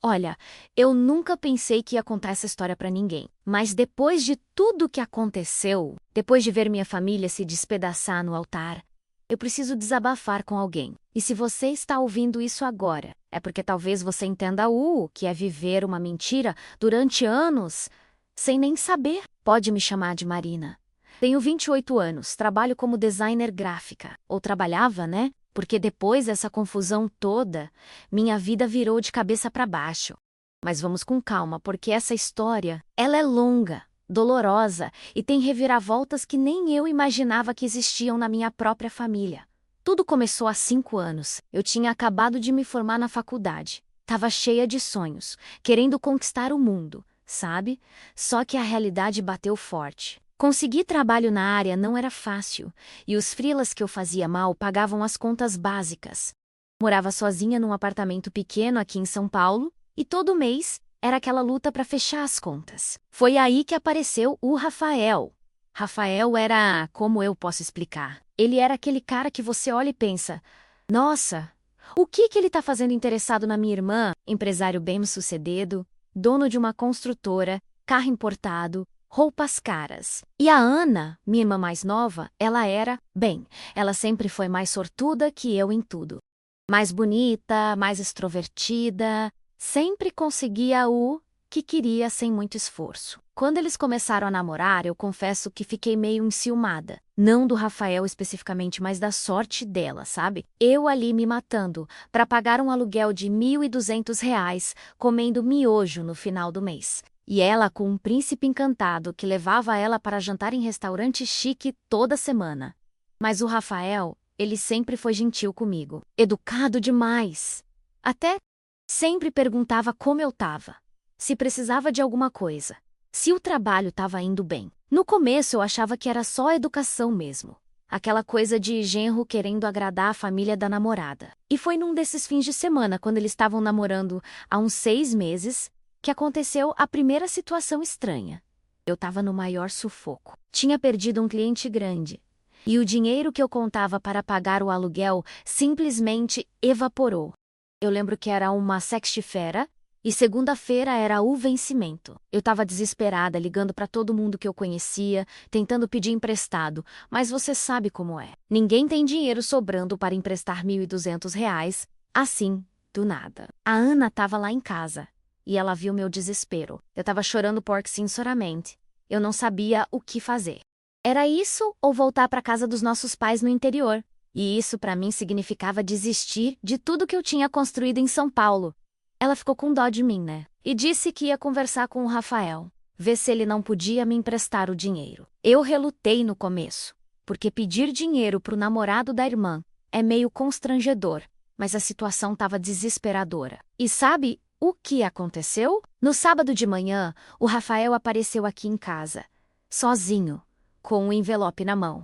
Olha, eu nunca pensei que ia contar essa história pra ninguém. Mas depois de tudo que aconteceu, depois de ver minha família se despedaçar no altar, eu preciso desabafar com alguém. E se você está ouvindo isso agora, é porque talvez você entenda o que é viver uma mentira durante anos, sem nem saber. Pode me chamar de Marina. Tenho 28 anos, trabalho como designer gráfica. Ou trabalhava, né? Porque depois dessa confusão toda, minha vida virou de cabeça para baixo. Mas vamos com calma, porque essa história, ela é longa, dolorosa e tem reviravoltas que nem eu imaginava que existiam na minha própria família. Tudo começou há 5 anos. Eu tinha acabado de me formar na faculdade. Tava cheia de sonhos, querendo conquistar o mundo, sabe? Só que a realidade bateu forte. Conseguir trabalho na área não era fácil, e os freelas que eu fazia mal pagavam as contas básicas. Morava sozinha num apartamento pequeno aqui em São Paulo, e todo mês era aquela luta para fechar as contas. Foi aí que apareceu o Rafael. Rafael era, como eu posso explicar? Ele era aquele cara que você olha e pensa: nossa, o que ele está fazendo interessado na minha irmã? Empresário bem-sucedido, dono de uma construtora, carro importado, roupas caras. E a Ana, minha irmã mais nova, ela sempre foi mais sortuda que eu em tudo. Mais bonita, mais extrovertida, sempre conseguia o que queria sem muito esforço. Quando eles começaram a namorar, eu confesso que fiquei meio enciumada. Não do Rafael especificamente, mas da sorte dela, sabe? Eu ali me matando para pagar um aluguel de R$ 1.200, comendo miojo no final do mês. E ela com um príncipe encantado que levava ela para jantar em restaurante chique toda semana. Mas o Rafael, ele sempre foi gentil comigo, educado demais. Até sempre perguntava como eu tava, se precisava de alguma coisa, se o trabalho estava indo bem. No começo eu achava que era só educação mesmo. Aquela coisa de genro querendo agradar a família da namorada. E foi num desses fins de semana, quando eles estavam namorando há uns 6 meses, que aconteceu a primeira situação estranha. Eu estava no maior sufoco. Tinha perdido um cliente grande. E o dinheiro que eu contava para pagar o aluguel simplesmente evaporou. Eu lembro que era uma sexta-feira e segunda-feira era o vencimento. Eu estava desesperada, ligando para todo mundo que eu conhecia, tentando pedir emprestado, mas você sabe como é. Ninguém tem dinheiro sobrando para emprestar R$ 1.200, assim, do nada. A Ana estava lá em casa. E ela viu meu desespero. Eu estava chorando sinceramente. Eu não sabia o que fazer. Era isso ou voltar para casa dos nossos pais no interior. E isso para mim significava desistir de tudo que eu tinha construído em São Paulo. Ela ficou com dó de mim, né? E disse que ia conversar com o Rafael, ver se ele não podia me emprestar o dinheiro. Eu relutei no começo, porque pedir dinheiro pro namorado da irmã é meio constrangedor, mas a situação estava desesperadora. E sabe o que aconteceu? No sábado de manhã, o Rafael apareceu aqui em casa, sozinho, com um envelope na mão.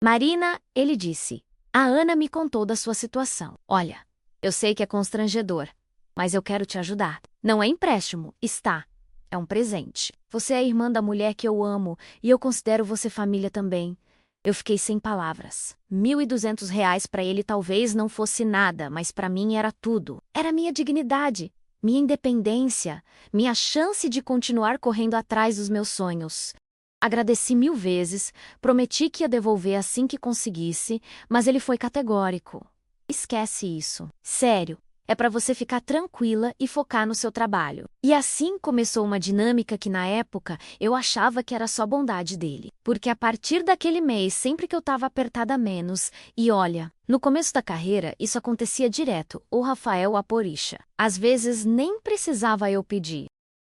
Marina, ele disse, a Ana me contou da sua situação. Olha, eu sei que é constrangedor, mas eu quero te ajudar. Não é empréstimo, está. É um presente. Você é a irmã da mulher que eu amo e eu considero você família também. Eu fiquei sem palavras. R$ 1.200 para ele talvez não fosse nada, mas para mim era tudo. Era minha dignidade. Minha independência, minha chance de continuar correndo atrás dos meus sonhos. Agradeci 1000 vezes, prometi que ia devolver assim que conseguisse, mas ele foi categórico. Esquece isso. Sério, é para você ficar tranquila e focar no seu trabalho. E assim começou uma dinâmica que na época eu achava que era só bondade dele. Porque a partir daquele mês, sempre que eu estava apertada menos, e olha, no começo da carreira isso acontecia direto, o Rafael aporixa. Às vezes nem precisava eu pedir.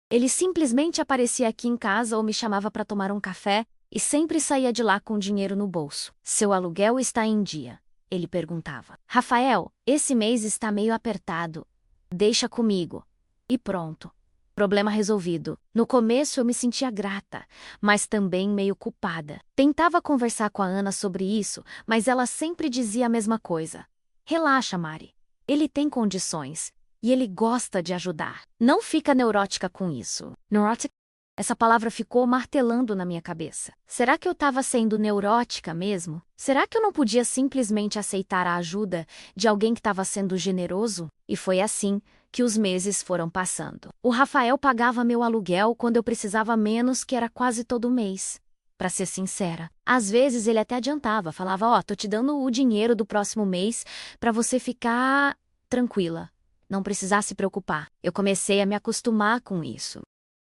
Ele simplesmente aparecia aqui em casa ou me chamava para tomar um café e sempre saía de lá com dinheiro no bolso. Seu aluguel está em dia? Ele perguntava. Rafael, esse mês está meio apertado. Deixa comigo. E pronto. Problema resolvido. No começo eu me sentia grata, mas também meio culpada. Tentava conversar com a Ana sobre isso, mas ela sempre dizia a mesma coisa. Relaxa, Mari. Ele tem condições. E ele gosta de ajudar. Não fica neurótica com isso. Neurótica? Essa palavra ficou martelando na minha cabeça. Será que eu estava sendo neurótica mesmo? Será que eu não podia simplesmente aceitar a ajuda de alguém que estava sendo generoso? E foi assim que os meses foram passando. O Rafael pagava meu aluguel quando eu precisava menos, que era quase todo mês. Pra ser sincera, às vezes ele até adiantava, falava, tô te dando o dinheiro do próximo mês pra você ficar tranquila, não precisar se preocupar. Eu comecei a me acostumar com isso.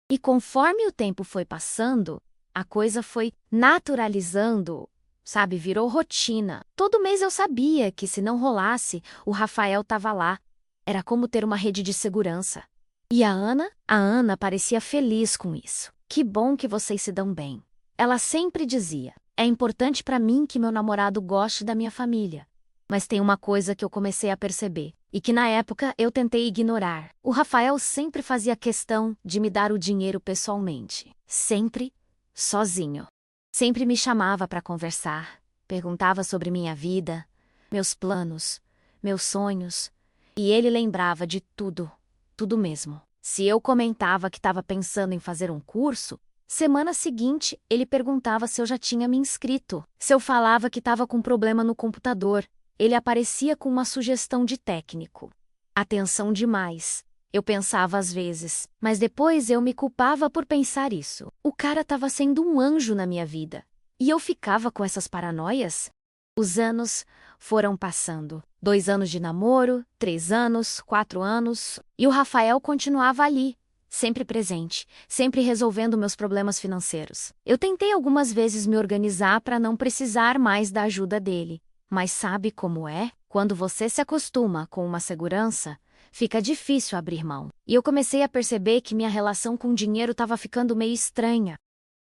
E conforme o tempo foi passando, a coisa foi naturalizando, sabe, virou rotina. Todo mês eu sabia que se não rolasse, o Rafael estava lá. Era como ter uma rede de segurança. E a Ana? A Ana parecia feliz com isso. Que bom que vocês se dão bem. Ela sempre dizia, é importante para mim que meu namorado goste da minha família. Mas tem uma coisa que eu comecei a perceber, e que na época eu tentei ignorar. O Rafael sempre fazia questão de me dar o dinheiro pessoalmente. Sempre sozinho. Sempre me chamava para conversar, perguntava sobre minha vida, meus planos, meus sonhos, e ele lembrava de tudo, tudo mesmo. Se eu comentava que estava pensando em fazer um curso, semana seguinte ele perguntava se eu já tinha me inscrito. Se eu falava que estava com problema no computador, ele aparecia com uma sugestão de técnico. Atenção demais. Eu pensava às vezes, mas depois eu me culpava por pensar isso. O cara estava sendo um anjo na minha vida. E eu ficava com essas paranoias? Os anos foram passando. 2 anos de namoro, 3 anos, 4 anos, e o Rafael continuava ali, sempre presente, sempre resolvendo meus problemas financeiros. Eu tentei algumas vezes me organizar para não precisar mais da ajuda dele. Mas sabe como é? Quando você se acostuma com uma segurança, fica difícil abrir mão. E eu comecei a perceber que minha relação com o dinheiro estava ficando meio estranha.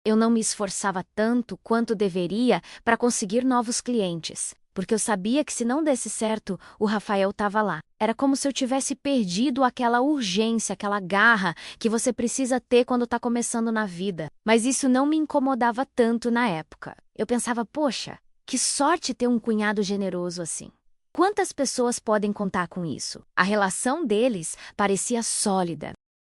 Eu não me esforçava tanto quanto deveria para conseguir novos clientes, porque eu sabia que se não desse certo, o Rafael estava lá. Era como se eu tivesse perdido aquela urgência, aquela garra que você precisa ter quando está começando na vida. Mas isso não me incomodava tanto na época. Eu pensava, poxa, que sorte ter um cunhado generoso assim. Quantas pessoas podem contar com isso? A relação deles parecia sólida.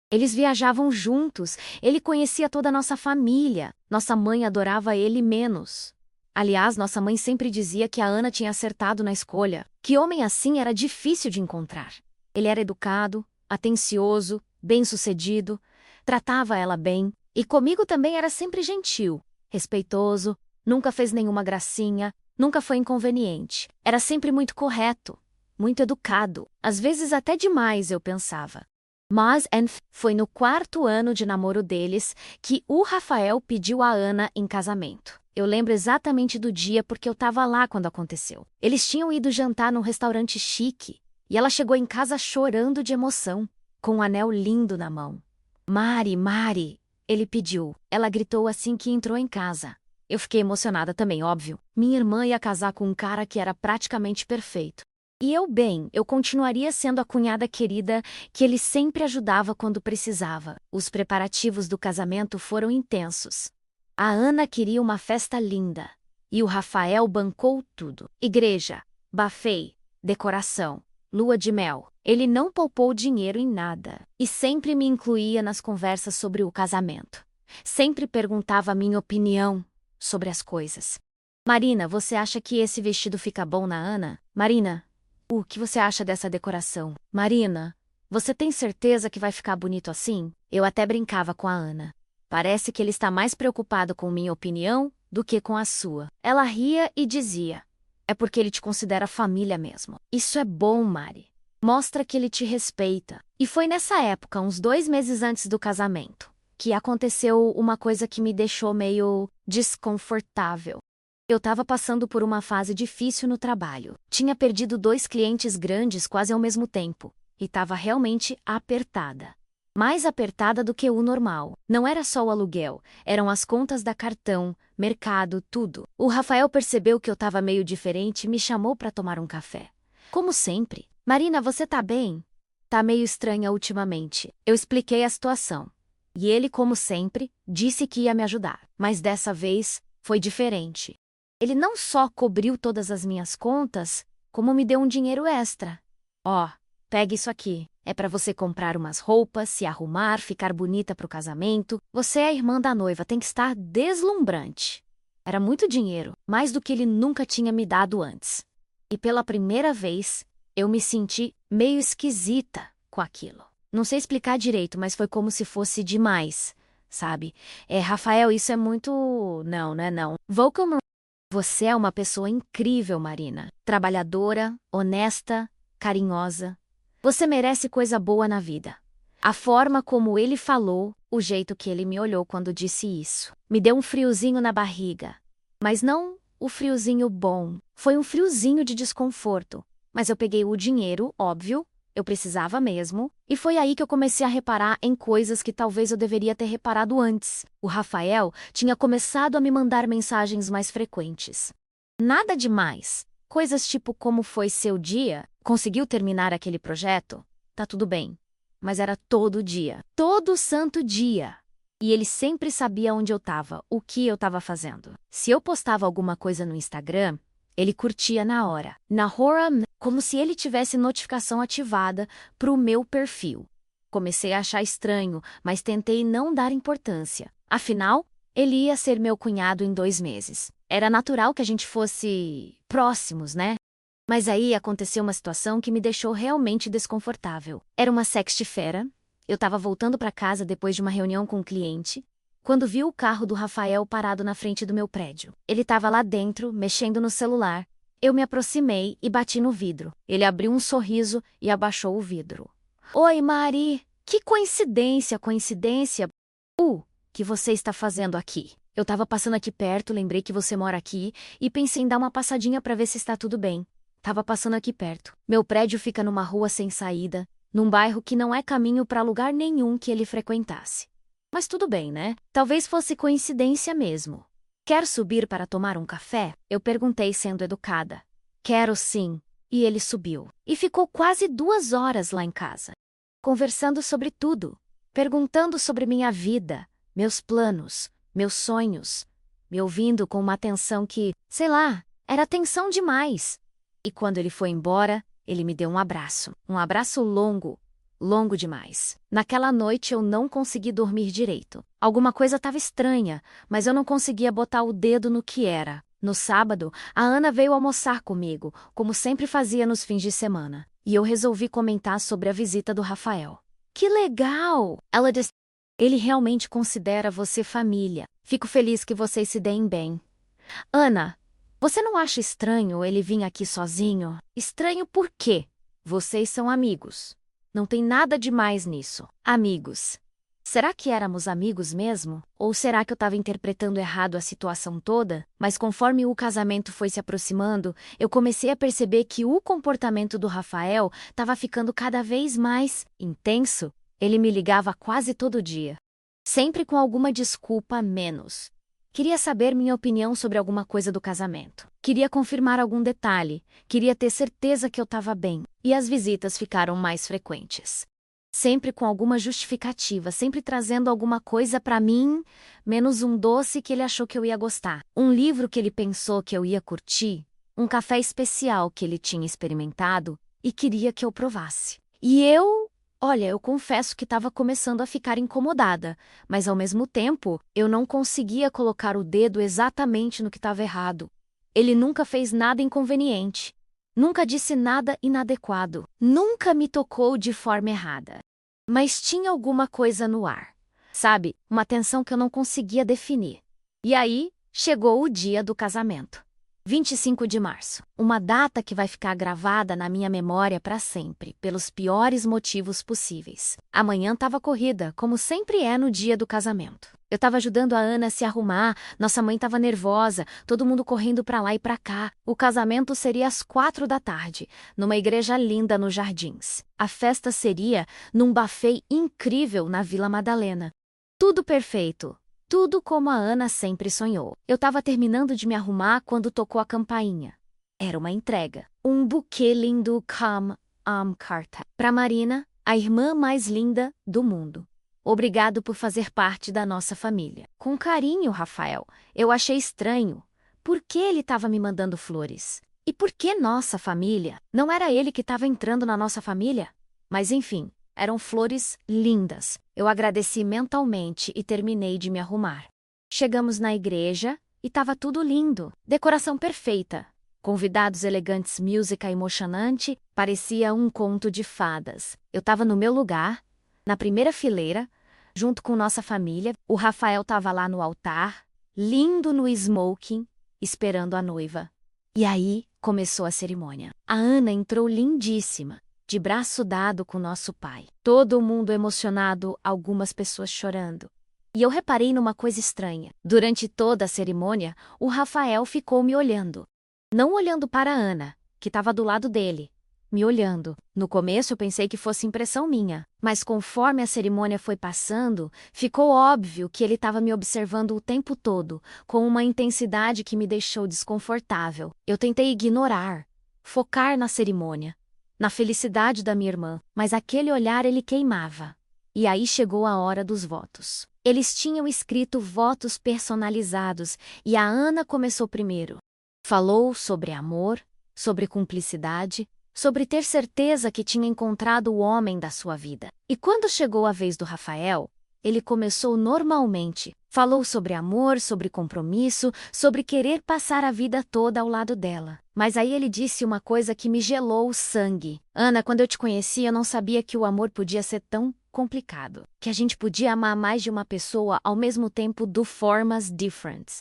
Eles viajavam juntos, ele conhecia toda a nossa família. Nossa mãe adorava ele menos. Aliás, nossa mãe sempre dizia que a Ana tinha acertado na escolha, que homem assim era difícil de encontrar. Ele era educado, atencioso, bem-sucedido, tratava ela bem, e comigo também era sempre gentil, respeitoso, nunca fez nenhuma gracinha, nunca foi inconveniente. Era sempre muito correto, muito educado, às vezes até demais, eu pensava. Mas foi no 4º ano de namoro deles que o Rafael pediu a Ana em casamento. Eu lembro exatamente do dia porque eu estava lá quando aconteceu. Eles tinham ido jantar num restaurante chique e ela chegou em casa chorando de emoção, com um anel lindo na mão. Mari, Mari, ele pediu. Ela gritou assim que entrou em casa. Eu fiquei emocionada também, óbvio. Minha irmã ia casar com um cara que era praticamente perfeito. E eu continuaria sendo a cunhada querida que ele sempre ajudava quando precisava. Os preparativos do casamento foram intensos. A Ana queria uma festa linda. E o Rafael bancou tudo. Igreja, buffet, decoração, lua de mel. Ele não poupou dinheiro em nada. E sempre me incluía nas conversas sobre o casamento. Sempre perguntava a minha opinião sobre as coisas. Marina, você acha que esse vestido fica bom na Ana? Marina, o que você acha dessa decoração? Marina, você tem certeza que vai ficar bonito assim? Eu até brincava com a Ana. Parece que ele está mais preocupado com minha opinião do que com a sua. Ela ria e dizia, é porque ele te considera família mesmo. Isso é bom, Mari. Mostra que ele te respeita. E foi nessa época, uns 2 meses antes do casamento, que aconteceu uma coisa que me deixou meio desconfortável. Eu estava passando por uma fase difícil no trabalho. Tinha perdido 2 clientes grandes quase ao mesmo tempo. E estava realmente apertada. Mais apertada do que o normal. Não era só o aluguel, eram as contas da cartão, mercado, tudo. O Rafael percebeu que eu estava meio diferente e me chamou para tomar um café. Como sempre. Marina, você tá bem? Tá meio estranha ultimamente. Eu expliquei a situação. E ele, como sempre, disse que ia me ajudar. Mas dessa vez, foi diferente. Ele não só cobriu todas as minhas contas, como me deu um dinheiro extra. Pega isso aqui. É para você comprar umas roupas, se arrumar, ficar bonita para o casamento. Você é a irmã da noiva, tem que estar deslumbrante. Era muito dinheiro, mais do que ele nunca tinha me dado antes. E pela primeira vez, eu me senti meio esquisita com aquilo. Não sei explicar direito, mas foi como se fosse demais, sabe? Rafael, isso é muito... Não, não é não. Você é uma pessoa incrível, Marina. Trabalhadora, honesta, carinhosa. Você merece coisa boa na vida. A forma como ele falou, o jeito que ele me olhou quando disse isso, me deu um friozinho na barriga. Mas não o friozinho bom. Foi um friozinho de desconforto. Mas eu peguei o dinheiro, óbvio, eu precisava mesmo, e foi aí que eu comecei a reparar em coisas que talvez eu deveria ter reparado antes. O Rafael tinha começado a me mandar mensagens mais frequentes. Nada demais. Coisas tipo como foi seu dia? Conseguiu terminar aquele projeto? Tá tudo bem. Mas era todo dia. Todo santo dia. E ele sempre sabia onde eu estava, o que eu estava fazendo. Se eu postava alguma coisa no Instagram, ele curtia na hora. Na hora, como se ele tivesse notificação ativada para o meu perfil. Comecei a achar estranho, mas tentei não dar importância. Afinal, ele ia ser meu cunhado em 2 meses. Era natural que a gente fosse próximos, né? Mas aí aconteceu uma situação que me deixou realmente desconfortável. Era uma sexta-feira. Eu estava voltando para casa depois de uma reunião com um cliente, quando vi o carro do Rafael parado na frente do meu prédio. Ele estava lá dentro, mexendo no celular. Eu me aproximei e bati no vidro. Ele abriu um sorriso e abaixou o vidro. Oi, Mari! Que coincidência, coincidência! Que você está fazendo aqui? Eu estava passando aqui perto, lembrei que você mora aqui e pensei em dar uma passadinha para ver se está tudo bem. Tava passando aqui perto. Meu prédio fica numa rua sem saída, num bairro que não é caminho para lugar nenhum que ele frequentasse. Mas tudo bem, né? Talvez fosse coincidência mesmo. Quer subir para tomar um café? Eu perguntei sendo educada. Quero sim. E ele subiu. E ficou quase 2 horas lá em casa, conversando sobre tudo, perguntando sobre minha vida, meus planos, meus sonhos, me ouvindo com uma atenção que, sei lá, era atenção demais. E quando ele foi embora, ele me deu um abraço longo, longo demais. Naquela noite eu não consegui dormir direito. Alguma coisa estava estranha, mas eu não conseguia botar o dedo no que era. No sábado, a Ana veio almoçar comigo, como sempre fazia nos fins de semana, e eu resolvi comentar sobre a visita do Rafael. Que legal! Ela disse: ele realmente considera você família. Fico feliz que vocês se deem bem. Ana, você não acha estranho ele vir aqui sozinho? Estranho por quê? Vocês são amigos. Não tem nada demais nisso. Amigos. Será que éramos amigos mesmo? Ou será que eu estava interpretando errado a situação toda? Mas conforme o casamento foi se aproximando, eu comecei a perceber que o comportamento do Rafael estava ficando cada vez mais intenso. Ele me ligava quase todo dia. Sempre com alguma desculpa a menos. Queria saber minha opinião sobre alguma coisa do casamento. Queria confirmar algum detalhe. Queria ter certeza que eu estava bem. E as visitas ficaram mais frequentes. Sempre com alguma justificativa, sempre trazendo alguma coisa para mim, menos um doce que ele achou que eu ia gostar, um livro que ele pensou que eu ia curtir, um café especial que ele tinha experimentado e queria que eu provasse. E eu confesso que estava começando a ficar incomodada, mas ao mesmo tempo, eu não conseguia colocar o dedo exatamente no que estava errado. Ele nunca fez nada inconveniente. Nunca disse nada inadequado. Nunca me tocou de forma errada. Mas tinha alguma coisa no ar. Sabe, uma tensão que eu não conseguia definir. E aí, chegou o dia do casamento. 25 de março. Uma data que vai ficar gravada na minha memória para sempre, pelos piores motivos possíveis. A manhã estava corrida, como sempre é no dia do casamento. Eu estava ajudando a Ana a se arrumar, nossa mãe estava nervosa, todo mundo correndo para lá e para cá. O casamento seria às 4 da tarde, numa igreja linda nos Jardins. A festa seria num buffet incrível na Vila Madalena. Tudo perfeito. Tudo como a Ana sempre sonhou. Eu estava terminando de me arrumar quando tocou a campainha. Era uma entrega. Um buquê lindo carta para Marina, a irmã mais linda do mundo. Obrigado por fazer parte da nossa família. Com carinho, Rafael. Eu achei estranho. Por que ele estava me mandando flores? E por que nossa família? Não era ele que estava entrando na nossa família? Mas enfim, eram flores lindas. Eu agradeci mentalmente e terminei de me arrumar. Chegamos na igreja e estava tudo lindo. Decoração perfeita. Convidados elegantes, música emocionante, Parecia um conto de fadas. Eu estava no meu lugar, na primeira fileira, junto com nossa família. O Rafael estava lá no altar, lindo no smoking, esperando a noiva. E aí começou a cerimônia. A Ana entrou lindíssima, de braço dado com nosso pai. Todo mundo emocionado, algumas pessoas chorando. E eu reparei numa coisa estranha. Durante toda a cerimônia, o Rafael ficou me olhando. Não olhando para a Ana, que estava do lado dele, me olhando. No começo eu pensei que fosse impressão minha, mas conforme a cerimônia foi passando, ficou óbvio que ele estava me observando o tempo todo, com uma intensidade que me deixou desconfortável. Eu tentei ignorar, focar na cerimônia, na felicidade da minha irmã, mas aquele olhar ele queimava. E aí chegou a hora dos votos. Eles tinham escrito votos personalizados e a Ana começou primeiro. Falou sobre amor, sobre cumplicidade, sobre ter certeza que tinha encontrado o homem da sua vida. E quando chegou a vez do Rafael, ele começou normalmente. Falou sobre amor, sobre compromisso, sobre querer passar a vida toda ao lado dela. Mas aí ele disse uma coisa que me gelou o sangue. Ana, quando eu te conheci, eu não sabia que o amor podia ser tão complicado. Que a gente podia amar mais de uma pessoa ao mesmo tempo de formas diferentes.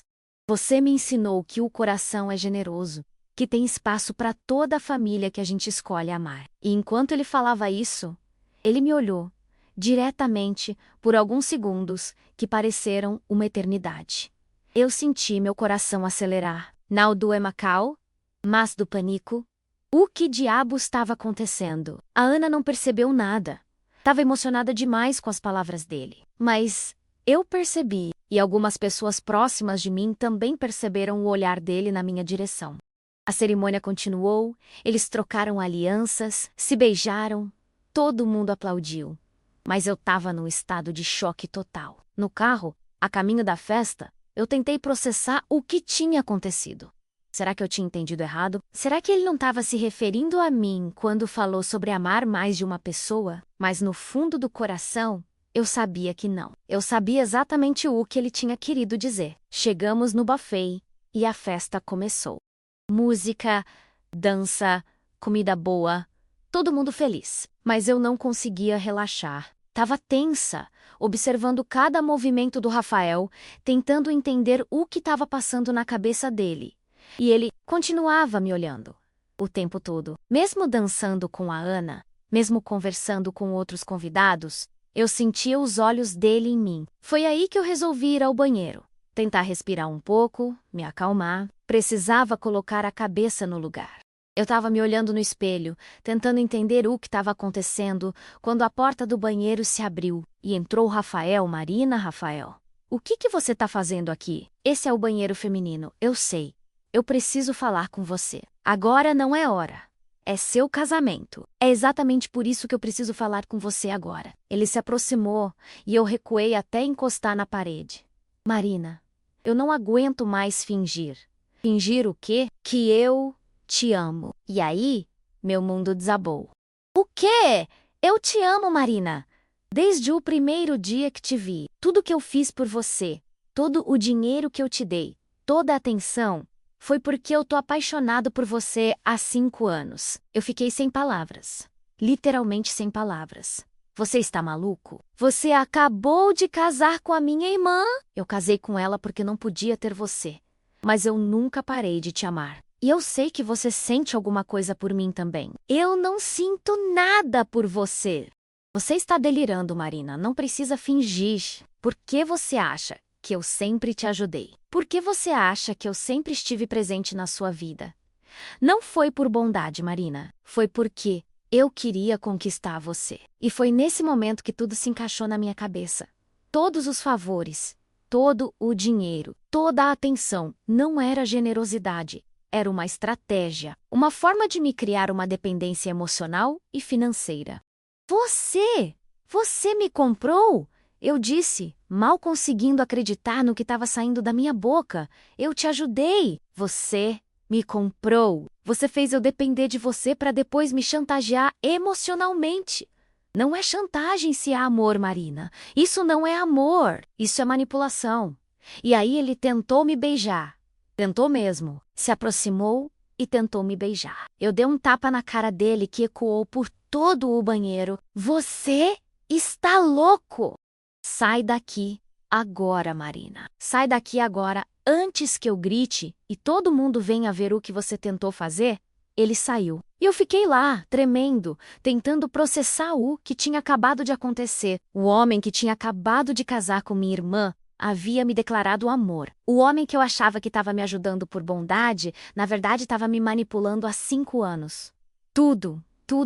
Você me ensinou que o coração é generoso, que tem espaço para toda a família que a gente escolhe amar. E enquanto ele falava isso, ele me olhou, diretamente, por alguns segundos, que pareceram uma eternidade. Eu senti meu coração acelerar. Não doeu Macau, mas do pânico. O que diabo estava acontecendo? A Ana não percebeu nada. Estava emocionada demais com as palavras dele. Mas eu percebi, e algumas pessoas próximas de mim também perceberam o olhar dele na minha direção. A cerimônia continuou, eles trocaram alianças, se beijaram, todo mundo aplaudiu. Mas eu estava num estado de choque total. No carro, a caminho da festa, eu tentei processar o que tinha acontecido. Será que eu tinha entendido errado? Será que ele não estava se referindo a mim quando falou sobre amar mais de uma pessoa? Mas no fundo do coração, eu sabia que não. Eu sabia exatamente o que ele tinha querido dizer. Chegamos no buffet e a festa começou. Música, dança, comida boa, todo mundo feliz. Mas eu não conseguia relaxar. Tava tensa, observando cada movimento do Rafael, tentando entender o que estava passando na cabeça dele. E ele continuava me olhando o tempo todo. Mesmo dançando com a Ana, mesmo conversando com outros convidados, eu sentia os olhos dele em mim. Foi aí que eu resolvi ir ao banheiro. Tentar respirar um pouco, me acalmar. Precisava colocar a cabeça no lugar. Eu estava me olhando no espelho, tentando entender o que estava acontecendo, quando a porta do banheiro se abriu e entrou Rafael. Marina, Rafael. O que você está fazendo aqui? Esse é o banheiro feminino, eu sei. Eu preciso falar com você. Agora não é hora. É seu casamento. É exatamente por isso que eu preciso falar com você agora. Ele se aproximou e eu recuei até encostar na parede. Marina, eu não aguento mais fingir. Fingir o quê? Que eu te amo. E aí, meu mundo desabou. O quê? Eu te amo, Marina. Desde o primeiro dia que te vi, tudo que eu fiz por você, todo o dinheiro que eu te dei, toda a atenção, foi porque eu tô apaixonado por você há 5 anos. Eu fiquei sem palavras. Literalmente sem palavras. Você está maluco? Você acabou de casar com a minha irmã. Eu casei com ela porque não podia ter você. Mas eu nunca parei de te amar. E eu sei que você sente alguma coisa por mim também. Eu não sinto nada por você. Você está delirando, Marina. Não precisa fingir. Por que você acha que eu sempre te ajudei? Por que você acha que eu sempre estive presente na sua vida? Não foi por bondade, Marina. Foi porque eu queria conquistar você. E foi nesse momento que tudo se encaixou na minha cabeça. Todos os favores, todo o dinheiro, toda a atenção não era generosidade. Era uma estratégia, uma forma de me criar uma dependência emocional e financeira. Você me comprou? Eu disse, mal conseguindo acreditar no que estava saindo da minha boca. Eu te ajudei. Você me comprou. Você fez eu depender de você para depois me chantagear emocionalmente. Não é chantagem se há amor, Marina. Isso não é amor. Isso é manipulação. E aí ele tentou me beijar. Tentou mesmo. Se aproximou e tentou me beijar. Eu dei um tapa na cara dele que ecoou por todo o banheiro. Você está louco! Sai daqui agora, Marina. Sai daqui agora, antes que eu grite e todo mundo venha ver o que você tentou fazer. Ele saiu. E eu fiquei lá, tremendo, tentando processar o que tinha acabado de acontecer. O homem que tinha acabado de casar com minha irmã havia me declarado amor. O homem que eu achava que estava me ajudando por bondade, na verdade estava me manipulando há 5 anos. Tudo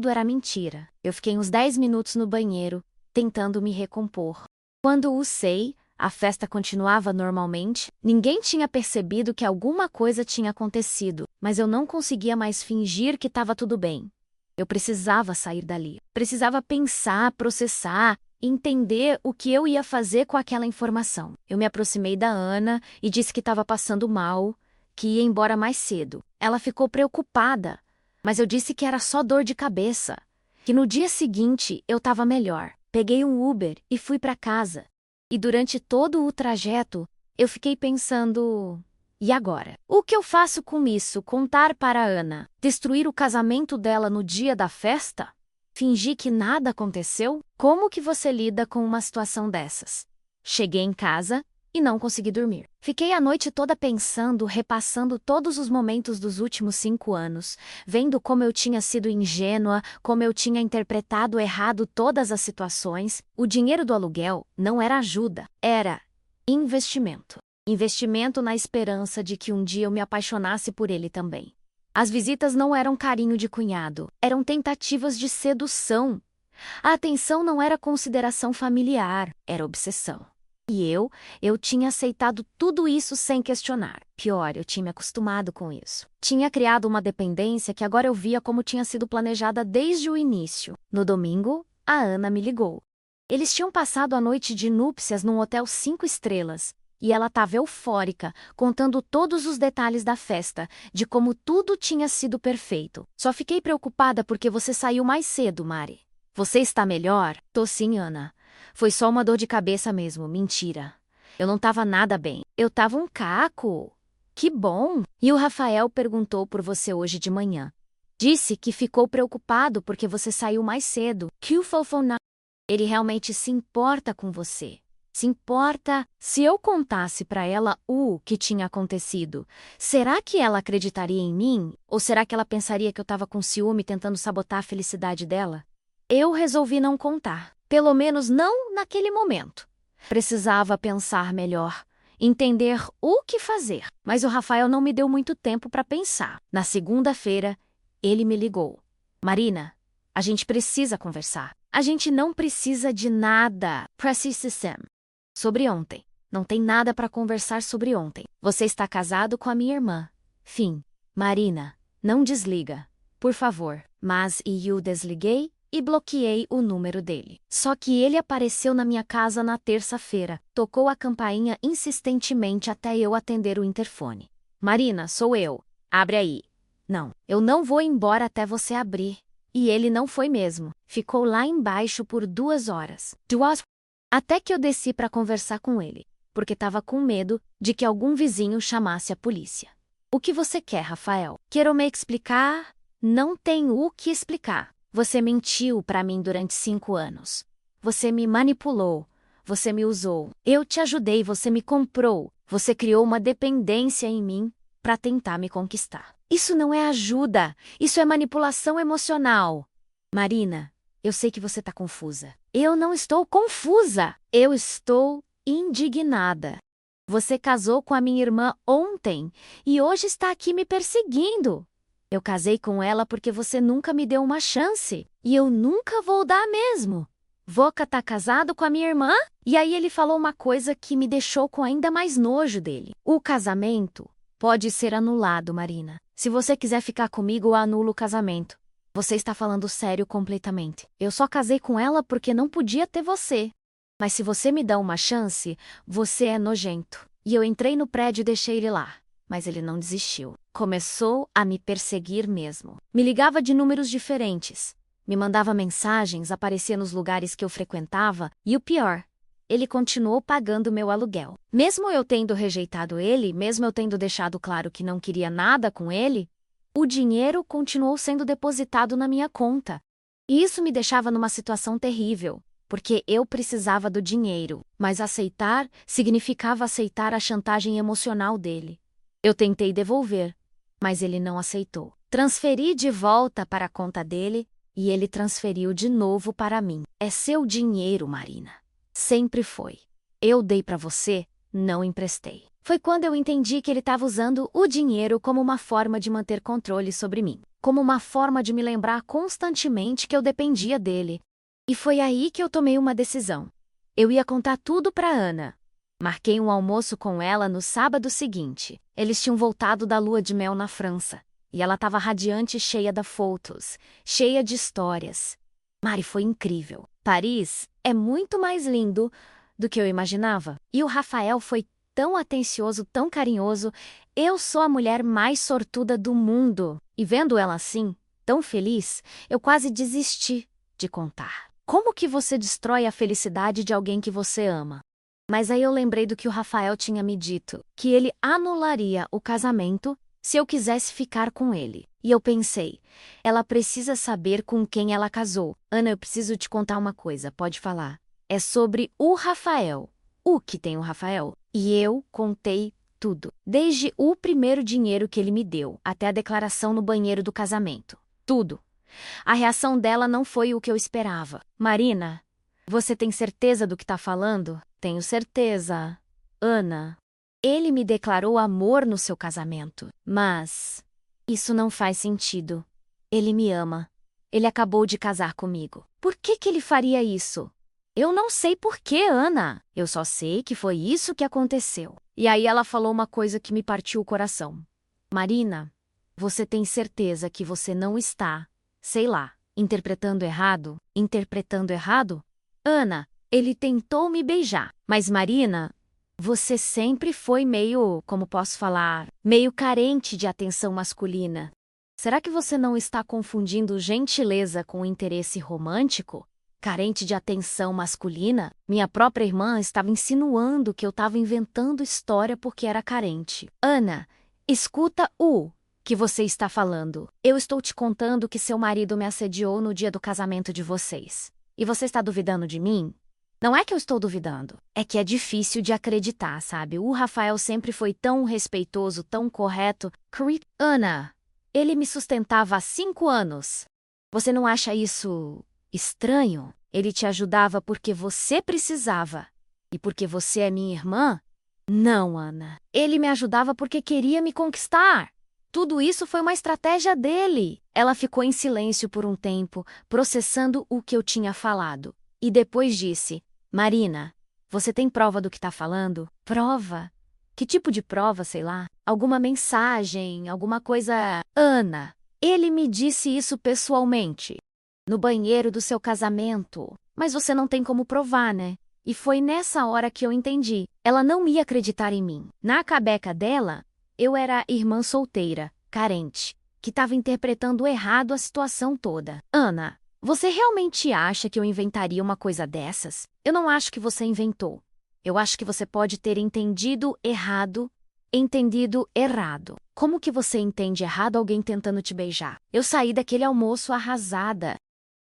era mentira. Eu fiquei uns 10 minutos no banheiro, tentando me recompor. Quando o sei, a festa continuava normalmente. Ninguém tinha percebido que alguma coisa tinha acontecido, mas eu não conseguia mais fingir que estava tudo bem. Eu precisava sair dali. Precisava pensar, processar, entender o que eu ia fazer com aquela informação. Eu me aproximei da Ana e disse que estava passando mal, que ia embora mais cedo. Ela ficou preocupada, mas eu disse que era só dor de cabeça, que no dia seguinte eu estava melhor. Peguei um Uber e fui para casa. E durante todo o trajeto, eu fiquei pensando... E agora? O que eu faço com isso? Contar para a Ana? Destruir o casamento dela no dia da festa? Fingir que nada aconteceu? Como que você lida com uma situação dessas? Cheguei em casa e não consegui dormir. Fiquei a noite toda pensando, repassando todos os momentos dos últimos 5 anos, vendo como eu tinha sido ingênua, como eu tinha interpretado errado todas as situações. O dinheiro do aluguel não era ajuda, era investimento. Investimento na esperança de que um dia eu me apaixonasse por ele também. As visitas não eram carinho de cunhado, eram tentativas de sedução. A atenção não era consideração familiar, era obsessão. E eu tinha aceitado tudo isso sem questionar. Pior, eu tinha me acostumado com isso. Tinha criado uma dependência que agora eu via como tinha sido planejada desde o início. No domingo, a Ana me ligou. Eles tinham passado a noite de núpcias num hotel 5 estrelas. E ela estava eufórica, contando todos os detalhes da festa, de como tudo tinha sido perfeito. Só fiquei preocupada porque você saiu mais cedo, Mari. Você está melhor? Tô sim, Ana. Foi só uma dor de cabeça mesmo, mentira. Eu não estava nada bem. Eu estava um caco. Que bom! E o Rafael perguntou por você hoje de manhã. Disse que ficou preocupado porque você saiu mais cedo. Que o fofona... Ele realmente se importa com você. Se importa se eu contasse para ela o que tinha acontecido. Será que ela acreditaria em mim? Ou será que ela pensaria que eu estava com ciúme tentando sabotar a felicidade dela? Eu resolvi não contar. Pelo menos não naquele momento. Precisava pensar melhor, entender o que fazer. Mas o Rafael não me deu muito tempo para pensar. Na segunda-feira, ele me ligou. Marina, a gente precisa conversar. A gente não precisa de nada. Precisa sobre ontem. Não tem nada para conversar sobre ontem. Você está casado com a minha irmã. Fim. Marina, não desliga. Por favor. Mas eu desliguei e bloqueei o número dele. Só que ele apareceu na minha casa na terça-feira. Tocou a campainha insistentemente até eu atender o interfone. Marina, sou eu. Abre aí. Não, eu não vou embora até você abrir. E ele não foi mesmo. Ficou lá embaixo por 2 horas. Até que eu desci para conversar com ele, porque estava com medo de que algum vizinho chamasse a polícia. O que você quer, Rafael? Quero me explicar? Não tem o que explicar. Você mentiu para mim durante 5 anos. Você me manipulou. Você me usou. Eu te ajudei, você me comprou. Você criou uma dependência em mim para tentar me conquistar. Isso não é ajuda. Isso é manipulação emocional. Marina, eu sei que você está confusa. Eu não estou confusa. Eu estou indignada. Você casou com a minha irmã ontem e hoje está aqui me perseguindo. Eu casei com ela porque você nunca me deu uma chance. E eu nunca vou dar mesmo. Voca tá casado com a minha irmã? E aí ele falou uma coisa que me deixou com ainda mais nojo dele. O casamento pode ser anulado, Marina. Se você quiser ficar comigo, eu anulo o casamento. Você está falando sério completamente. Eu só casei com ela porque não podia ter você. Mas se você me dá uma chance, você é nojento. E eu entrei no prédio e deixei ele lá. Mas ele não desistiu. Começou a me perseguir mesmo. Me ligava de números diferentes. Me mandava mensagens, aparecia nos lugares que eu frequentava. E o pior, ele continuou pagando meu aluguel. Mesmo eu tendo rejeitado ele, mesmo eu tendo deixado claro que não queria nada com ele, O dinheiro continuou sendo depositado na minha conta. E isso me deixava numa situação terrível, porque eu precisava do dinheiro, mas aceitar significava aceitar a chantagem emocional dele. Eu tentei devolver, mas ele não aceitou. Transferi de volta para a conta dele e ele transferiu de novo para mim. É seu dinheiro, Marina. Sempre foi. Eu dei para você, não emprestei. Foi quando eu entendi que ele estava usando o dinheiro como uma forma de manter controle sobre mim, como uma forma de me lembrar constantemente que eu dependia dele. E foi aí que eu tomei uma decisão. Eu ia contar tudo para Ana. Marquei um almoço com ela no sábado seguinte. Eles tinham voltado da lua de mel na França. E ela estava radiante e cheia de fotos, cheia de histórias. Mari, foi incrível. Paris é muito mais lindo do que eu imaginava. E o Rafael foi tão atencioso, tão carinhoso. Eu sou a mulher mais sortuda do mundo. E vendo ela assim, tão feliz, eu quase desisti de contar. Como que você destrói a felicidade de alguém que você ama? Mas aí eu lembrei do que o Rafael tinha me dito, que ele anularia o casamento se eu quisesse ficar com ele. E eu pensei, ela precisa saber com quem ela casou. Ana, eu preciso te contar uma coisa, pode falar. É sobre o Rafael. O que tem o Rafael? E eu contei tudo. Desde o primeiro dinheiro que ele me deu, até a declaração no banheiro do casamento. Tudo. A reação dela não foi o que eu esperava. Marina, você tem certeza do que está falando? Tenho certeza. Ana, ele me declarou amor no seu casamento, mas isso não faz sentido. Ele me ama. Ele acabou de casar comigo. Por que ele faria isso? Eu não sei por quê, Ana. Eu só sei que foi isso que aconteceu. E aí ela falou uma coisa que me partiu o coração. Marina, você tem certeza que você não está, sei lá, interpretando errado? Interpretando errado? Ana, ele tentou me beijar, mas Marina, você sempre foi meio, como posso falar, meio carente de atenção masculina. Será que você não está confundindo gentileza com interesse romântico? Carente de atenção masculina? Minha própria irmã estava insinuando que eu estava inventando história porque era carente. Ana, escuta o que você está falando. Eu estou te contando que seu marido me assediou no dia do casamento de vocês. E você está duvidando de mim? Não é que eu estou duvidando. É que é difícil de acreditar, sabe? O Rafael sempre foi tão respeitoso, tão correto. Ana, ele me sustentava há 5 anos. Você não acha isso estranho? Ele te ajudava porque você precisava. E porque você é minha irmã? Não, Ana. Ele me ajudava porque queria me conquistar. Tudo isso foi uma estratégia dele. Ela ficou em silêncio por um tempo, processando o que eu tinha falado. E depois disse, Marina, você tem prova do que está falando? Prova? Que tipo de prova, sei lá? Alguma mensagem, alguma coisa... Ana, ele me disse isso pessoalmente. No banheiro do seu casamento. Mas você não tem como provar, né? E foi nessa hora que eu entendi. Ela não ia acreditar em mim. Na cabeça dela, eu era a irmã solteira, carente, que estava interpretando errado a situação toda. Ana, você realmente acha que eu inventaria uma coisa dessas? Eu não acho que você inventou. Eu acho que você pode ter entendido errado. Como que você entende errado alguém tentando te beijar? Eu saí daquele almoço arrasada.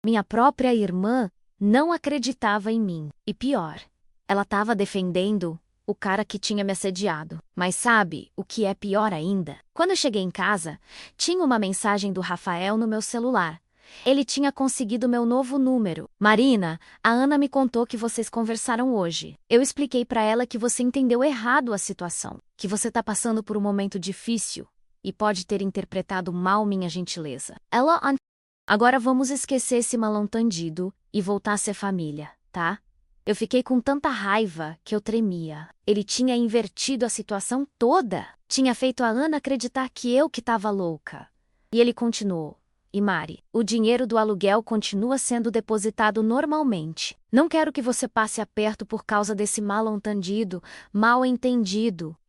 Minha própria irmã não acreditava em mim. E pior, ela estava defendendo o cara que tinha me assediado. Mas sabe o que é pior ainda? Quando eu cheguei em casa, tinha uma mensagem do Rafael no meu celular. Ele tinha conseguido meu novo número. Marina, a Ana me contou que vocês conversaram hoje. Eu expliquei para ela que você entendeu errado a situação, que você está passando por um momento difícil e pode ter interpretado mal minha gentileza. Agora vamos esquecer esse mal-entendido e voltar a ser família, tá? Eu fiquei com tanta raiva que eu tremia. Ele tinha invertido a situação toda. Tinha feito a Ana acreditar que eu que estava louca. E ele continuou. E Mari, o dinheiro do aluguel continua sendo depositado normalmente. Não quero que você passe aperto por causa desse mal-entendido.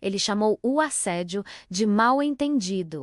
Ele chamou o assédio de mal-entendido.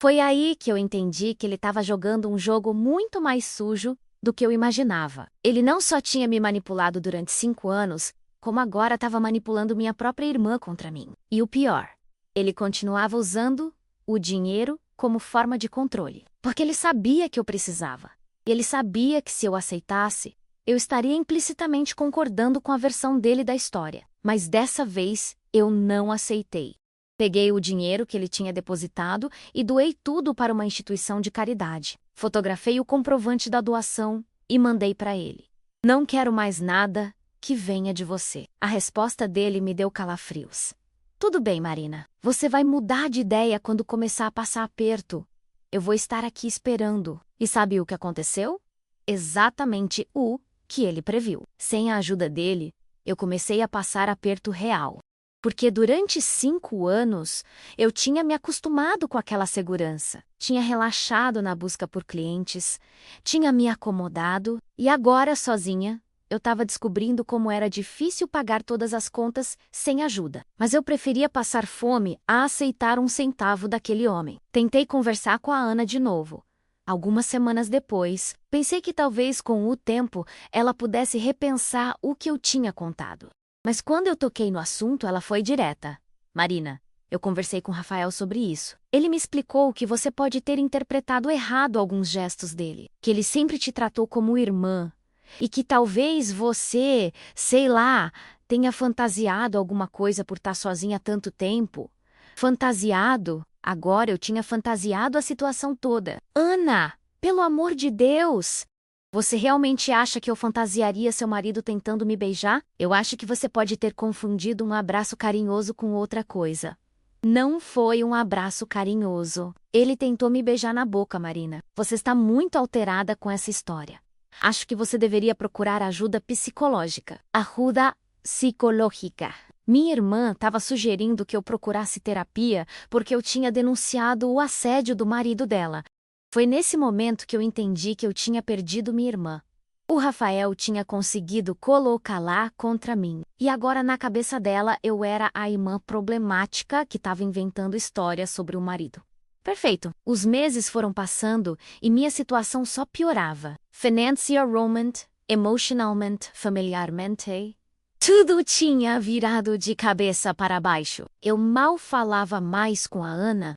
Foi aí que eu entendi que ele estava jogando um jogo muito mais sujo do que eu imaginava. Ele não só tinha me manipulado durante 5 anos, como agora estava manipulando minha própria irmã contra mim. E o pior, ele continuava usando o dinheiro como forma de controle. Porque ele sabia que eu precisava. E ele sabia que se eu aceitasse, eu estaria implicitamente concordando com a versão dele da história. Mas dessa vez, eu não aceitei. Peguei o dinheiro que ele tinha depositado e doei tudo para uma instituição de caridade. Fotografei o comprovante da doação e mandei para ele. Não quero mais nada que venha de você. A resposta dele me deu calafrios. Tudo bem, Marina. Você vai mudar de ideia quando começar a passar aperto. Eu vou estar aqui esperando. E sabe o que aconteceu? Exatamente o que ele previu. Sem a ajuda dele, eu comecei a passar aperto real. Porque durante 5 anos, eu tinha me acostumado com aquela segurança, tinha relaxado na busca por clientes, tinha me acomodado e agora, sozinha, eu estava descobrindo como era difícil pagar todas as contas sem ajuda. Mas eu preferia passar fome a aceitar um centavo daquele homem. Tentei conversar com a Ana de novo. Algumas semanas depois, pensei que talvez com o tempo ela pudesse repensar o que eu tinha contado. Mas quando eu toquei no assunto, ela foi direta. Marina, eu conversei com Rafael sobre isso. Ele me explicou que você pode ter interpretado errado alguns gestos dele, que ele sempre te tratou como irmã, e que talvez você, sei lá, tenha fantasiado alguma coisa por estar sozinha há tanto tempo. Fantasiado? Agora eu tinha fantasiado a situação toda. Ana, pelo amor de Deus! Você realmente acha que eu fantasiaria seu marido tentando me beijar? Eu acho que você pode ter confundido um abraço carinhoso com outra coisa. Não foi um abraço carinhoso. Ele tentou me beijar na boca, Marina. Você está muito alterada com essa história. Acho que você deveria procurar ajuda psicológica. Ajuda psicológica. Minha irmã estava sugerindo que eu procurasse terapia porque eu tinha denunciado o assédio do marido dela. Foi nesse momento que eu entendi que eu tinha perdido minha irmã. O Rafael tinha conseguido colocá-la contra mim. E agora na cabeça dela eu era a irmã problemática que estava inventando histórias sobre o marido. Perfeito. Os meses foram passando e minha situação só piorava. Financiarmente, emocionalmente, familiarmente. Tudo tinha virado de cabeça para baixo. Eu mal falava mais com a Ana.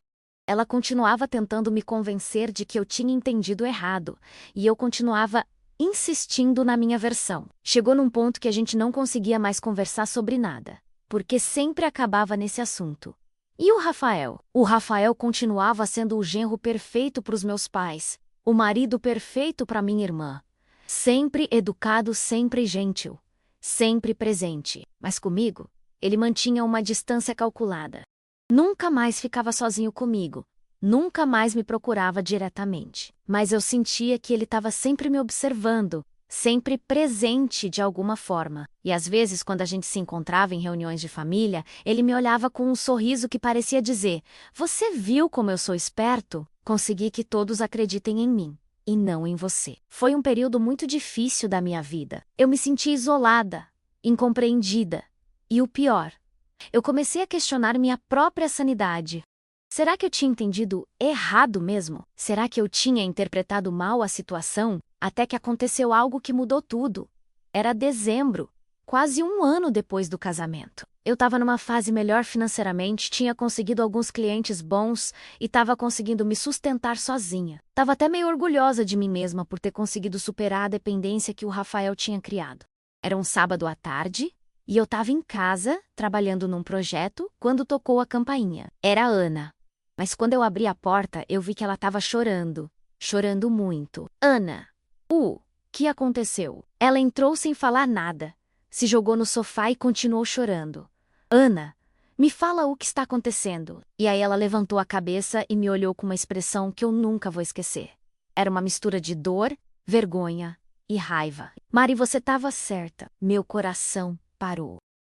Ela continuava tentando me convencer de que eu tinha entendido errado, e eu continuava insistindo na minha versão. Chegou num ponto que a gente não conseguia mais conversar sobre nada, porque sempre acabava nesse assunto. E o Rafael? O Rafael continuava sendo o genro perfeito para os meus pais, o marido perfeito para minha irmã. Sempre educado, sempre gentil, sempre presente. Mas comigo, ele mantinha uma distância calculada. Nunca mais ficava sozinho comigo, nunca mais me procurava diretamente. Mas eu sentia que ele estava sempre me observando, sempre presente de alguma forma. E às vezes, quando a gente se encontrava em reuniões de família, ele me olhava com um sorriso que parecia dizer: "Você viu como eu sou esperto? Consegui que todos acreditem em mim, e não em você." Foi um período muito difícil da minha vida. Eu me senti isolada, incompreendida. E o pior, eu comecei a questionar minha própria sanidade. Será que eu tinha entendido errado mesmo? Será que eu tinha interpretado mal a situação? Até que aconteceu algo que mudou tudo. Era dezembro, quase 1 ano depois do casamento. Eu estava numa fase melhor financeiramente, tinha conseguido alguns clientes bons e estava conseguindo me sustentar sozinha. Estava até meio orgulhosa de mim mesma por ter conseguido superar a dependência que o Rafael tinha criado. Era um sábado à tarde, e eu estava em casa, trabalhando num projeto, quando tocou a campainha. Era a Ana. Mas quando eu abri a porta, eu vi que ela estava chorando. Chorando muito. Ana! O que aconteceu? Ela entrou sem falar nada. Se jogou no sofá e continuou chorando. Ana, me fala o que está acontecendo. E aí ela levantou a cabeça e me olhou com uma expressão que eu nunca vou esquecer. Era uma mistura de dor, vergonha e raiva. Mari, você estava certa. Meu coração parou.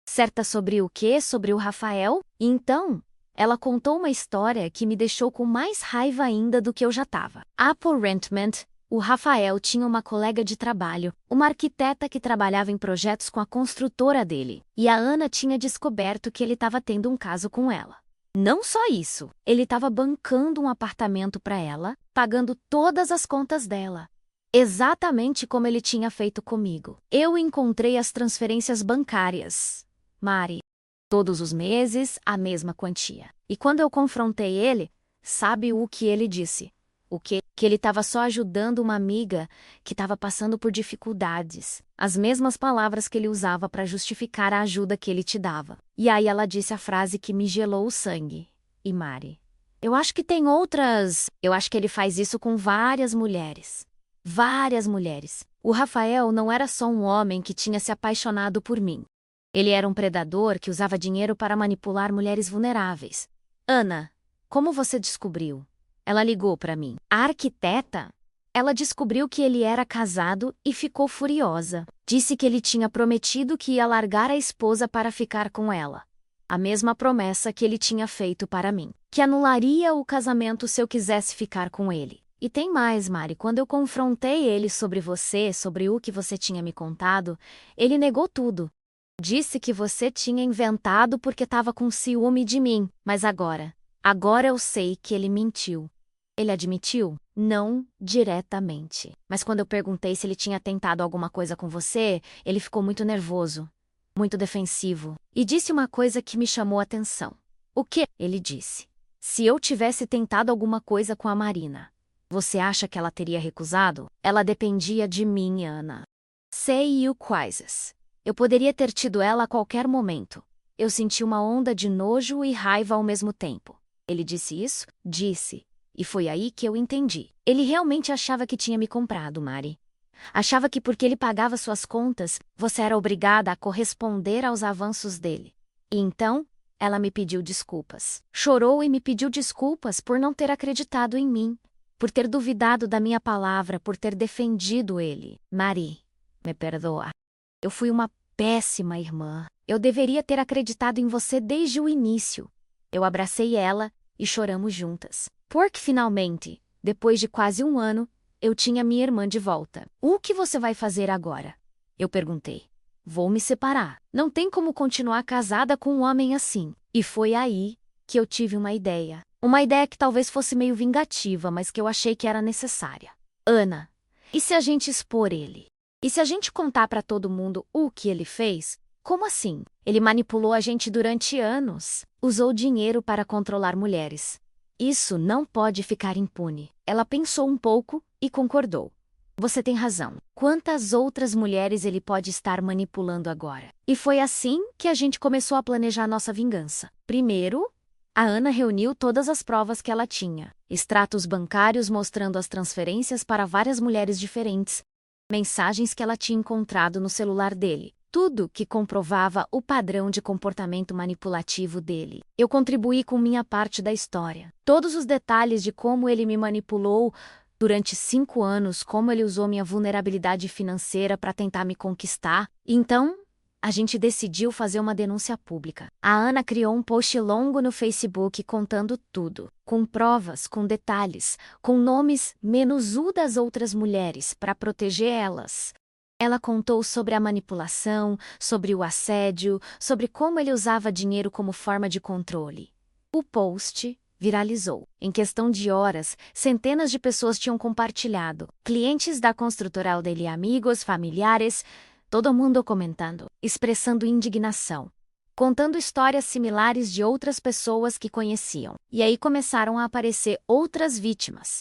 Certa sobre o quê? Sobre o Rafael? E então, ela contou uma história que me deixou com mais raiva ainda do que eu já estava. Aparentemente, o Rafael tinha uma colega de trabalho, uma arquiteta que trabalhava em projetos com a construtora dele. E a Ana tinha descoberto que ele estava tendo um caso com ela. Não só isso, ele estava bancando um apartamento para ela, pagando todas as contas dela. Exatamente como ele tinha feito comigo. Eu encontrei as transferências bancárias. Mari, todos os meses, a mesma quantia. E quando eu confrontei ele, Sabe o que ele disse? O quê? Que ele estava só ajudando uma amiga que estava passando por dificuldades. As mesmas palavras que ele usava para justificar a ajuda que ele te dava. E aí ela disse a frase que me gelou o sangue. E Mari, eu acho que tem outras. Eu acho que ele faz isso com várias mulheres. Várias mulheres. O Rafael não era só um homem que tinha se apaixonado por mim. Ele era um predador que usava dinheiro para manipular mulheres vulneráveis. Ana, como você descobriu? Ela ligou para mim. A arquiteta? Ela descobriu que ele era casado e ficou furiosa. Disse que ele tinha prometido que ia largar a esposa para ficar com ela. A mesma promessa que ele tinha feito para mim. Que anularia o casamento se eu quisesse ficar com ele. E tem mais, Mari. Quando eu confrontei ele sobre você, sobre o que você tinha me contado, ele negou tudo. Disse que você tinha inventado porque estava com ciúme de mim. Mas agora eu sei que ele mentiu. Ele admitiu? Não diretamente. Mas quando eu perguntei se ele tinha tentado alguma coisa com você, ele ficou muito nervoso, muito defensivo. E disse uma coisa que me chamou a atenção. O quê? Ele disse. Se eu tivesse tentado alguma coisa com a Marina, você acha que ela teria recusado? Ela dependia de mim, Ana. Sei o quais. Eu poderia ter tido ela a qualquer momento. Eu senti uma onda de nojo e raiva ao mesmo tempo. Ele disse isso? Disse. E foi aí que eu entendi. Ele realmente achava que tinha me comprado, Mari. Achava que porque ele pagava suas contas, você era obrigada a corresponder aos avanços dele. E então, ela me pediu desculpas. Chorou e me pediu desculpas por não ter acreditado em mim, por ter duvidado da minha palavra, por ter defendido ele. Mari, me perdoa. Eu fui uma péssima irmã. Eu deveria ter acreditado em você desde o início. Eu abracei ela e choramos juntas. Porque finalmente, depois de quase um ano, eu tinha minha irmã de volta. O que você vai fazer agora? Eu perguntei. Vou me separar. Não tem como continuar casada com um homem assim. E foi aí que eu tive uma ideia. Uma ideia que talvez fosse meio vingativa, mas que eu achei que era necessária. Ana, e se a gente expor ele? E se a gente contar para todo mundo o que ele fez? Como assim? Ele manipulou a gente durante anos. Usou dinheiro para controlar mulheres. Isso não pode ficar impune. Ela pensou um pouco e concordou. Você tem razão. Quantas outras mulheres ele pode estar manipulando agora? E foi assim que a gente começou a planejar nossa vingança. Primeiro, a Ana reuniu todas as provas que ela tinha. Extratos bancários mostrando as transferências para várias mulheres diferentes. Mensagens que ela tinha encontrado no celular dele. Tudo que comprovava o padrão de comportamento manipulativo dele. Eu contribuí com minha parte da história. Todos os detalhes de como ele me manipulou durante 5 anos, como ele usou minha vulnerabilidade financeira para tentar me conquistar. Então, a gente decidiu fazer uma denúncia pública. A Ana criou um post longo no Facebook contando tudo, com provas, com detalhes, com nomes menos o das outras mulheres para proteger elas. Ela contou sobre a manipulação, sobre o assédio, sobre como ele usava dinheiro como forma de controle. O post viralizou. Em questão de horas, centenas de pessoas tinham compartilhado. Clientes da construtora dele, amigos, familiares, todo mundo comentando, expressando indignação, contando histórias similares de outras pessoas que conheciam. E aí começaram a aparecer outras vítimas.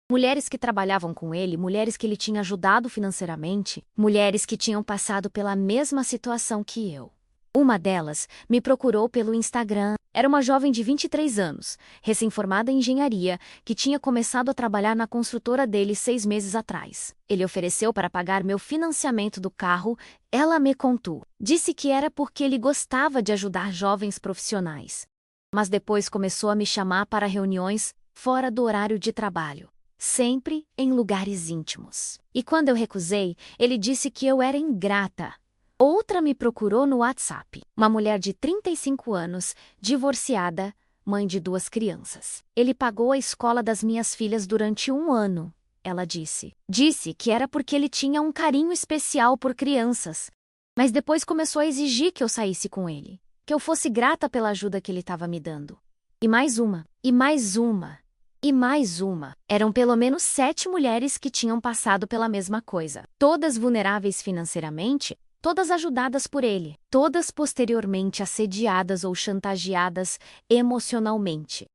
Mulheres que trabalhavam com ele, mulheres que ele tinha ajudado financeiramente, mulheres que tinham passado pela mesma situação que eu. Uma delas me procurou pelo Instagram. Era uma jovem de 23 anos, recém-formada em engenharia, que tinha começado a trabalhar na construtora dele 6 meses atrás. Ele ofereceu para pagar meu financiamento do carro. Ela me contou. Disse que era porque ele gostava de ajudar jovens profissionais. Mas depois começou a me chamar para reuniões fora do horário de trabalho. Sempre em lugares íntimos. E quando eu recusei, ele disse que eu era ingrata. Outra me procurou no WhatsApp. Uma mulher de 35 anos, divorciada, mãe de 2 crianças. Ele pagou a escola das minhas filhas durante 1 ano, ela disse. Disse que era porque ele tinha um carinho especial por crianças. Mas depois começou a exigir que eu saísse com ele. Que eu fosse grata pela ajuda que ele estava me dando. E mais uma. E mais uma. E mais uma. Eram pelo menos 7 mulheres que tinham passado pela mesma coisa. Todas vulneráveis financeiramente, todas ajudadas por ele. Todas posteriormente assediadas ou chantageadas emocionalmente.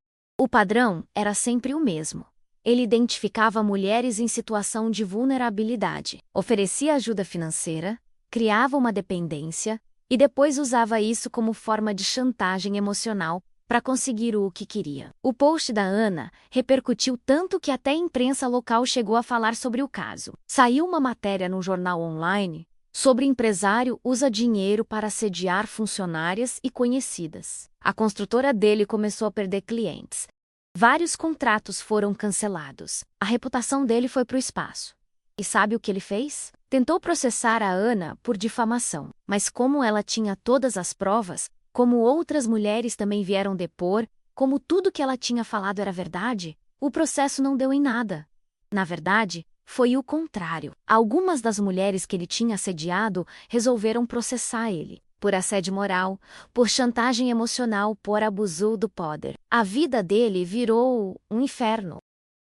O padrão era sempre o mesmo. Ele identificava mulheres em situação de vulnerabilidade, oferecia ajuda financeira, criava uma dependência e depois usava isso como forma de chantagem emocional para conseguir o que queria. O post da Ana repercutiu tanto que até a imprensa local chegou a falar sobre o caso. Saiu uma matéria no jornal online sobre empresário usa dinheiro para assediar funcionárias e conhecidas. A construtora dele começou a perder clientes. Vários contratos foram cancelados. A reputação dele foi para o espaço. E sabe o que ele fez? Tentou processar a Ana por difamação, mas como ela tinha todas as provas, como outras mulheres também vieram depor, como tudo que ela tinha falado era verdade, o processo não deu em nada. Na verdade, foi o contrário. Algumas das mulheres que ele tinha assediado resolveram processar ele por assédio moral, por chantagem emocional, por abuso do poder. A vida dele virou um inferno.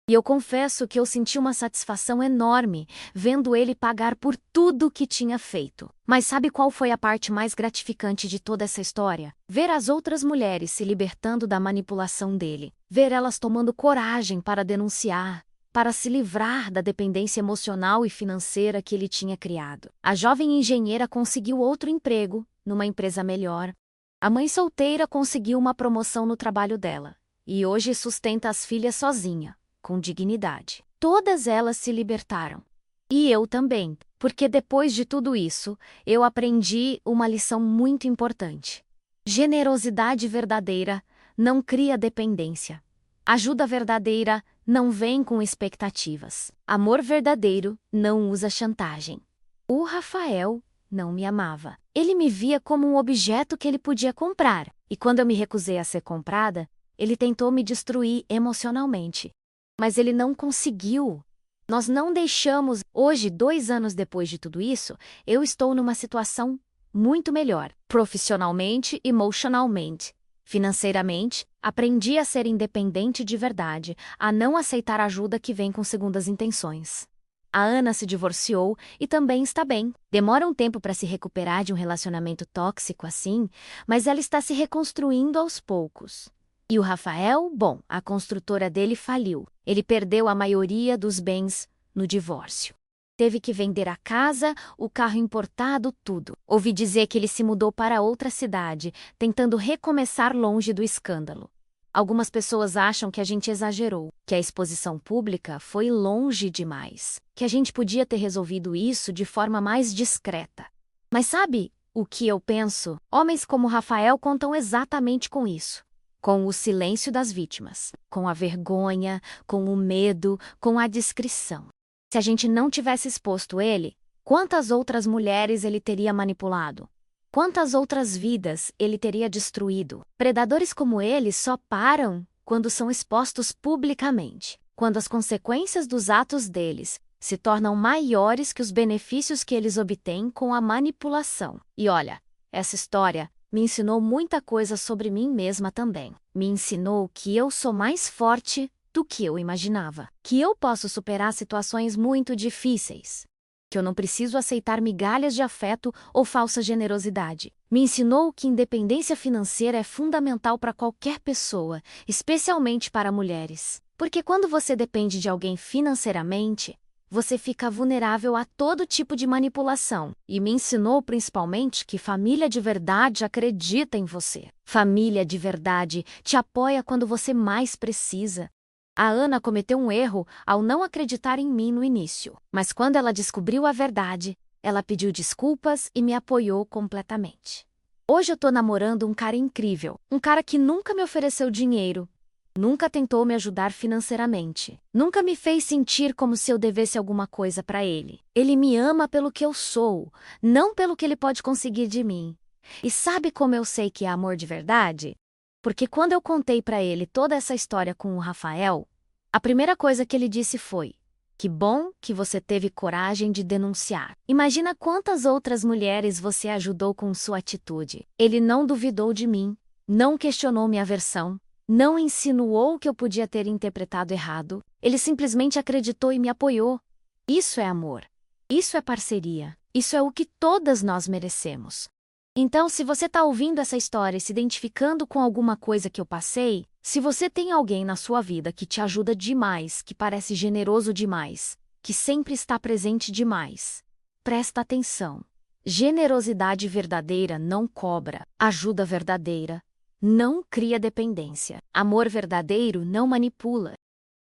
E eu confesso que eu senti uma satisfação enorme vendo ele pagar por tudo que tinha feito. Mas sabe qual foi a parte mais gratificante de toda essa história? Ver as outras mulheres se libertando da manipulação dele. Ver elas tomando coragem para denunciar, para se livrar da dependência emocional e financeira que ele tinha criado. A jovem engenheira conseguiu outro emprego, numa empresa melhor. A mãe solteira conseguiu uma promoção no trabalho dela. E hoje sustenta as filhas sozinha, com dignidade. Todas elas se libertaram. E eu também, porque depois de tudo isso, eu aprendi uma lição muito importante. Generosidade verdadeira não cria dependência. Ajuda verdadeira não vem com expectativas. Amor verdadeiro não usa chantagem. O Rafael não me amava. Ele me via como um objeto que ele podia comprar. E quando eu me recusei a ser comprada, ele tentou me destruir emocionalmente. Mas ele não conseguiu. Nós não deixamos. Hoje, 2 anos depois de tudo isso, eu estou numa situação muito melhor. Profissionalmente, emocionalmente. Financeiramente, aprendi a ser independente de verdade, a não aceitar ajuda que vem com segundas intenções. A Ana se divorciou e também está bem. Demora um tempo para se recuperar de um relacionamento tóxico assim, mas ela está se reconstruindo aos poucos. E o Rafael, bom, a construtora dele faliu. Ele perdeu a maioria dos bens no divórcio. Teve que vender a casa, o carro importado, tudo. Ouvi dizer que ele se mudou para outra cidade, tentando recomeçar longe do escândalo. Algumas pessoas acham que a gente exagerou, que a exposição pública foi longe demais, que a gente podia ter resolvido isso de forma mais discreta. Mas sabe o que eu penso? Homens como Rafael contam exatamente com isso. Com o silêncio das vítimas, com a vergonha, com o medo, com a discrição. Se a gente não tivesse exposto ele, quantas outras mulheres ele teria manipulado? Quantas outras vidas ele teria destruído? Predadores como ele só param quando são expostos publicamente, quando as consequências dos atos deles se tornam maiores que os benefícios que eles obtêm com a manipulação. E olha, essa história me ensinou muita coisa sobre mim mesma também. Me ensinou que eu sou mais forte do que eu imaginava, que eu posso superar situações muito difíceis, que eu não preciso aceitar migalhas de afeto ou falsa generosidade. Me ensinou que independência financeira é fundamental para qualquer pessoa, especialmente para mulheres. Porque quando você depende de alguém financeiramente, você fica vulnerável a todo tipo de manipulação. E me ensinou principalmente que família de verdade acredita em você. Família de verdade te apoia quando você mais precisa. A Ana cometeu um erro ao não acreditar em mim no início, mas quando ela descobriu a verdade, ela pediu desculpas e me apoiou completamente. Hoje eu tô namorando um cara incrível, um cara que nunca me ofereceu dinheiro, nunca tentou me ajudar financeiramente, nunca me fez sentir como se eu devesse alguma coisa pra ele. Ele me ama pelo que eu sou, não pelo que ele pode conseguir de mim. E sabe como eu sei que é amor de verdade? Porque quando eu contei pra ele toda essa história com o Rafael, a primeira coisa que ele disse foi: "Que bom que você teve coragem de denunciar. Imagina quantas outras mulheres você ajudou com sua atitude." Ele não duvidou de mim, não questionou minha versão, não insinuou que eu podia ter interpretado errado. Ele simplesmente acreditou e me apoiou. Isso é amor. Isso é parceria. Isso é o que todas nós merecemos. Então, se você está ouvindo essa história e se identificando com alguma coisa que eu passei, Se você tem alguém na sua vida que te ajuda demais, que parece generoso demais, que sempre está presente demais, presta atenção. Generosidade verdadeira não cobra, ajuda verdadeira não cria dependência. Amor verdadeiro não manipula.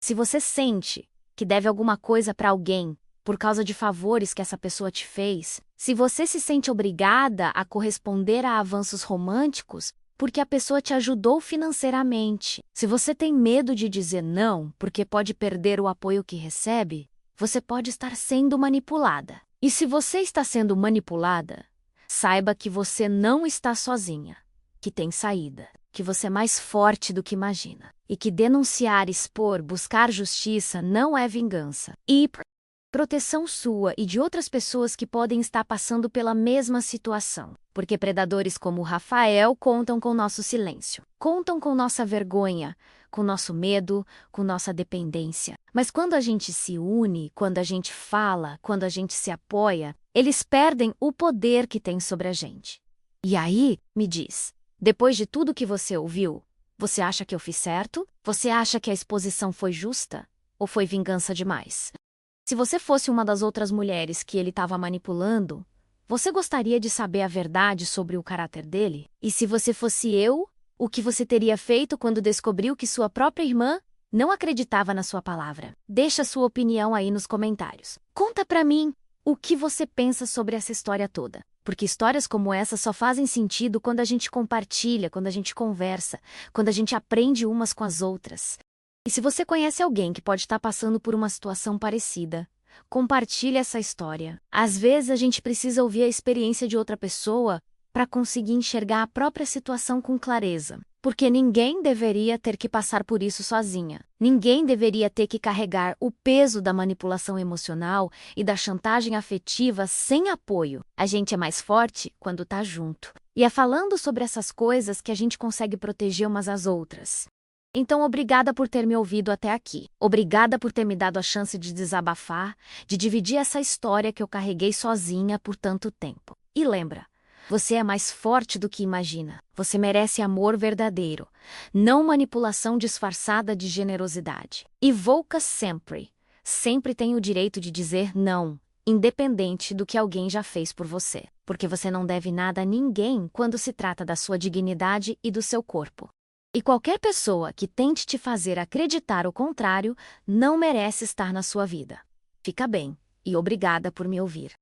Se você sente que deve alguma coisa para alguém por causa de favores que essa pessoa te fez, se você se sente obrigada a corresponder a avanços românticos porque a pessoa te ajudou financeiramente, se você tem medo de dizer não porque pode perder o apoio que recebe, você pode estar sendo manipulada. E se você está sendo manipulada, saiba que você não está sozinha, que tem saída, que você é mais forte do que imagina, e que denunciar, expor, buscar justiça não é vingança. E proteção sua e de outras pessoas que podem estar passando pela mesma situação. Porque predadores como o Rafael contam com nosso silêncio, contam com nossa vergonha, com nosso medo, com nossa dependência. Mas quando a gente se une, quando a gente fala, quando a gente se apoia, eles perdem o poder que têm sobre a gente. E aí, me diz, depois de tudo que você ouviu, você acha que eu fiz certo? Você acha que a exposição foi justa? Ou foi vingança demais? Se você fosse uma das outras mulheres que ele estava manipulando, você gostaria de saber a verdade sobre o caráter dele? E se você fosse eu, o que você teria feito quando descobriu que sua própria irmã não acreditava na sua palavra? Deixa sua opinião aí nos comentários. Conta pra mim o que você pensa sobre essa história toda. Porque histórias como essa só fazem sentido quando a gente compartilha, quando a gente conversa, quando a gente aprende umas com as outras. E se você conhece alguém que pode estar passando por uma situação parecida, compartilhe essa história. Às vezes a gente precisa ouvir a experiência de outra pessoa para conseguir enxergar a própria situação com clareza. Porque ninguém deveria ter que passar por isso sozinha. Ninguém deveria ter que carregar o peso da manipulação emocional e da chantagem afetiva sem apoio. A gente é mais forte quando tá junto. E é falando sobre essas coisas que a gente consegue proteger umas às outras. Então, obrigada por ter me ouvido até aqui. Obrigada por ter me dado a chance de desabafar, de dividir essa história que eu carreguei sozinha por tanto tempo. E lembra, você é mais forte do que imagina. Você merece amor verdadeiro, não manipulação disfarçada de generosidade. E Volca sempre tem o direito de dizer não, independente do que alguém já fez por você. Porque você não deve nada a ninguém quando se trata da sua dignidade e do seu corpo. E qualquer pessoa que tente te fazer acreditar o contrário não merece estar na sua vida. Fica bem, e obrigada por me ouvir.